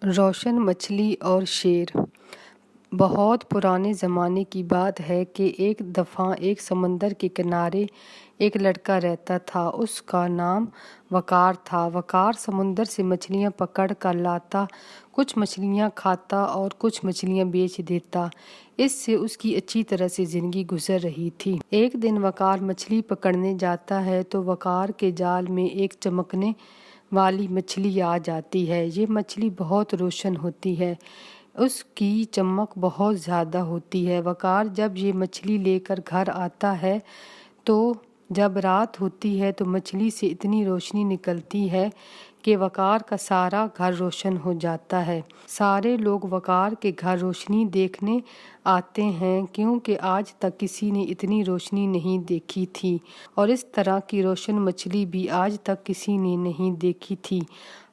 روشن مچھلی اور شیر۔ بہت پرانے زمانے کی بات ہے کہ ایک دفعہ ایک سمندر کے کنارے ایک لڑکا رہتا تھا۔ اس کا نام وقار تھا۔ وقار سمندر سے مچھلیاں پکڑ کر لاتا، کچھ مچھلیاں کھاتا اور کچھ مچھلیاں بیچ دیتا۔ اس سے اس کی اچھی طرح سے زندگی گزر رہی تھی۔ ایک دن وقار مچھلی پکڑنے جاتا ہے تو وقار کے جال میں ایک چمکنے والی مچھلی آ جاتی ہے۔ یہ مچھلی بہت روشن ہوتی ہے، اس کی چمک بہت زیادہ ہوتی ہے۔ وقار جب یہ مچھلی لے کر گھر آتا ہے تو جب رات ہوتی ہے تو مچھلی سے اتنی روشنی نکلتی ہے کہ وقار کا سارا گھر روشن ہو جاتا ہے۔ سارے لوگ وقار کے گھر روشنی دیکھنے آتے ہیں کیونکہ آج تک کسی نے اتنی روشنی نہیں دیکھی تھی، اور اس طرح کی روشن مچھلی بھی آج تک کسی نے نہیں دیکھی تھی۔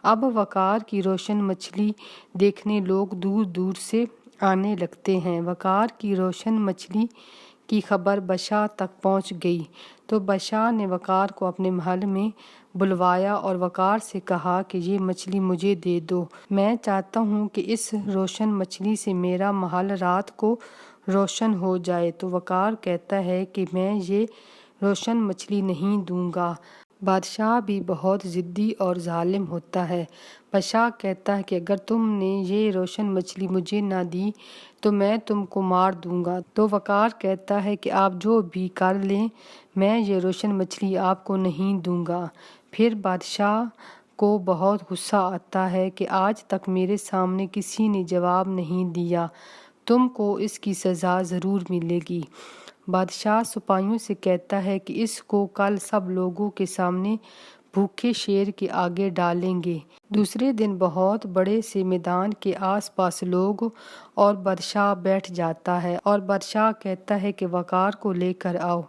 اب وقار کی روشن مچھلی دیکھنے لوگ دور دور سے آنے لگتے ہیں۔ وقار کی روشن مچھلی کی خبر بادشاہ تک پہنچ گئی تو بادشاہ نے وقار کو اپنے محل میں بلوایا اور وقار سے کہا کہ یہ مچھلی مجھے دے دو، میں چاہتا ہوں کہ اس روشن مچھلی سے میرا محل رات کو روشن ہو جائے۔ تو وقار کہتا ہے کہ میں یہ روشن مچھلی نہیں دوں گا۔ بادشاہ بھی بہت ضدی اور ظالم ہوتا ہے۔ بادشاہ کہتا ہے کہ اگر تم نے یہ روشن مچھلی مجھے نہ دی تو میں تم کو مار دوں گا۔ تو وقار کہتا ہے کہ آپ جو بھی کر لیں، میں یہ روشن مچھلی آپ کو نہیں دوں گا۔ پھر بادشاہ کو بہت غصہ آتا ہے کہ آج تک میرے سامنے کسی نے جواب نہیں دیا، تم کو اس کی سزا ضرور ملے گی۔ بادشاہ سپاہیوں سے کہتا ہے کہ اس کو کل سب لوگوں کے سامنے بھوکے شیر کے آگے ڈالیں گے۔ دوسرے دن بہت بڑے سے میدان کے آس پاس لوگ اور بادشاہ بیٹھ جاتا ہے، اور بادشاہ کہتا ہے کہ وقار کو لے کر آؤ۔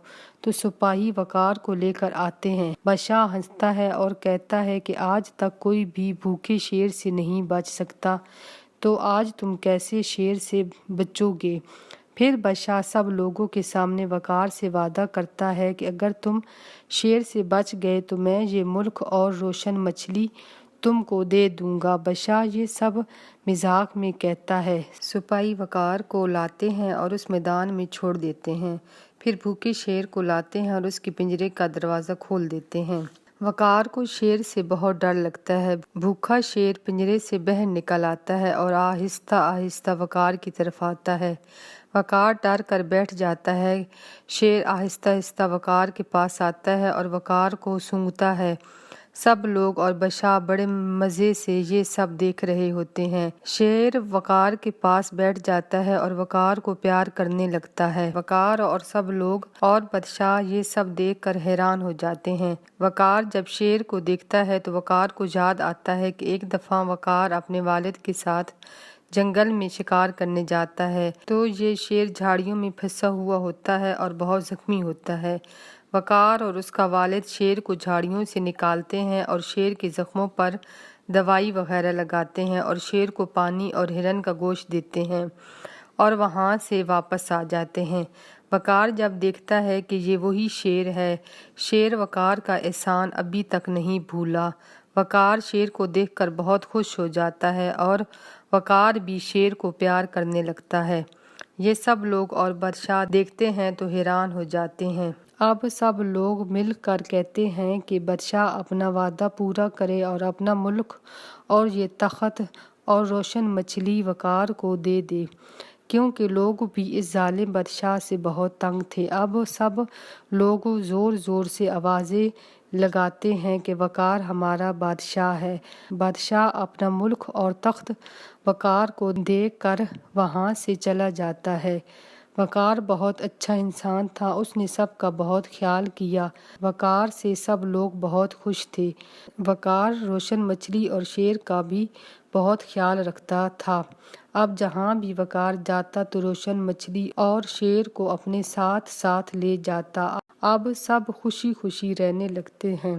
تو سپاہی وقار کو لے کر آتے ہیں۔ بادشاہ ہنستا ہے اور کہتا ہے کہ آج تک کوئی بھی بھوکے شیر سے نہیں بچ سکتا، تو آج تم کیسے شیر سے بچو گے؟ پھر بادشاہ سب لوگوں کے سامنے وقار سے وعدہ کرتا ہے کہ اگر تم شیر سے بچ گئے تو میں یہ ملک اور روشن مچھلی تم کو دے دوں گا۔ بادشاہ یہ سب مذاق میں کہتا ہے۔ سپاہی وقار کو لاتے ہیں اور اس میدان میں چھوڑ دیتے ہیں، پھر بھوکے شیر کو لاتے ہیں اور اس کے پنجرے کا دروازہ کھول دیتے ہیں۔ وقار کو شیر سے بہت ڈر لگتا ہے۔ بھوکا شیر پنجرے سے باہر نکل آتا ہے اور آہستہ آہستہ وقار کی طرف آتا ہے۔ وقار ڈر کر بیٹھ جاتا ہے۔ شیر آہستہ آہستہ وقار کے پاس آتا ہے اور وقار کو سونگھتا ہے۔ سب لوگ اور بادشاہ بڑے مزے سے یہ سب دیکھ رہے ہوتے ہیں۔ شیر وقار کے پاس بیٹھ جاتا ہے اور وقار کو پیار کرنے لگتا ہے۔ وقار اور سب لوگ اور بادشاہ یہ سب دیکھ کر حیران ہو جاتے ہیں۔ وقار جب شیر کو دیکھتا ہے تو وقار کو یاد آتا ہے کہ ایک دفعہ وقار اپنے والد کے ساتھ جنگل میں شکار کرنے جاتا ہے تو یہ شیر جھاڑیوں میں پھنسا ہوا ہوتا ہے اور بہت زخمی ہوتا ہے۔ وقار اور اس کا والد شیر کو جھاڑیوں سے نکالتے ہیں اور شیر کے زخموں پر دوائی وغیرہ لگاتے ہیں اور شیر کو پانی اور ہرن کا گوشت دیتے ہیں اور وہاں سے واپس آ جاتے ہیں۔ وقار جب دیکھتا ہے کہ یہ وہی شیر ہے، شیر وقار کا احسان ابھی تک نہیں بھولا۔ وقار شیر کو دیکھ کر بہت خوش ہو جاتا ہے اور وقار بھی شیر کو پیار کرنے لگتا ہے۔ یہ سب لوگ اور بادشاہ دیکھتے ہیں تو حیران ہو جاتے ہیں۔ اب سب لوگ مل کر کہتے ہیں کہ بادشاہ اپنا وعدہ پورا کرے اور اپنا ملک اور یہ تخت اور روشن مچھلی وقار کو دے دے، کیونکہ لوگ بھی اس ظالم بادشاہ سے بہت تنگ تھے۔ اب سب لوگ زور زور سے آوازیں لگاتے ہیں کہ وقار ہمارا بادشاہ ہے۔ بادشاہ اپنا ملک اور تخت وقار کو دے کر وہاں سے چلا جاتا ہے۔ وقار بہت اچھا انسان تھا، اس نے سب کا بہت خیال کیا۔ وقار سے سب لوگ بہت خوش تھے۔ وقار روشن مچھلی اور شیر کا بھی بہت خیال رکھتا تھا۔ اب جہاں بھی وقار جاتا تو روشن مچھلی اور شیر کو اپنے ساتھ ساتھ لے جاتا۔ اب سب خوشی خوشی رہنے لگتے ہیں۔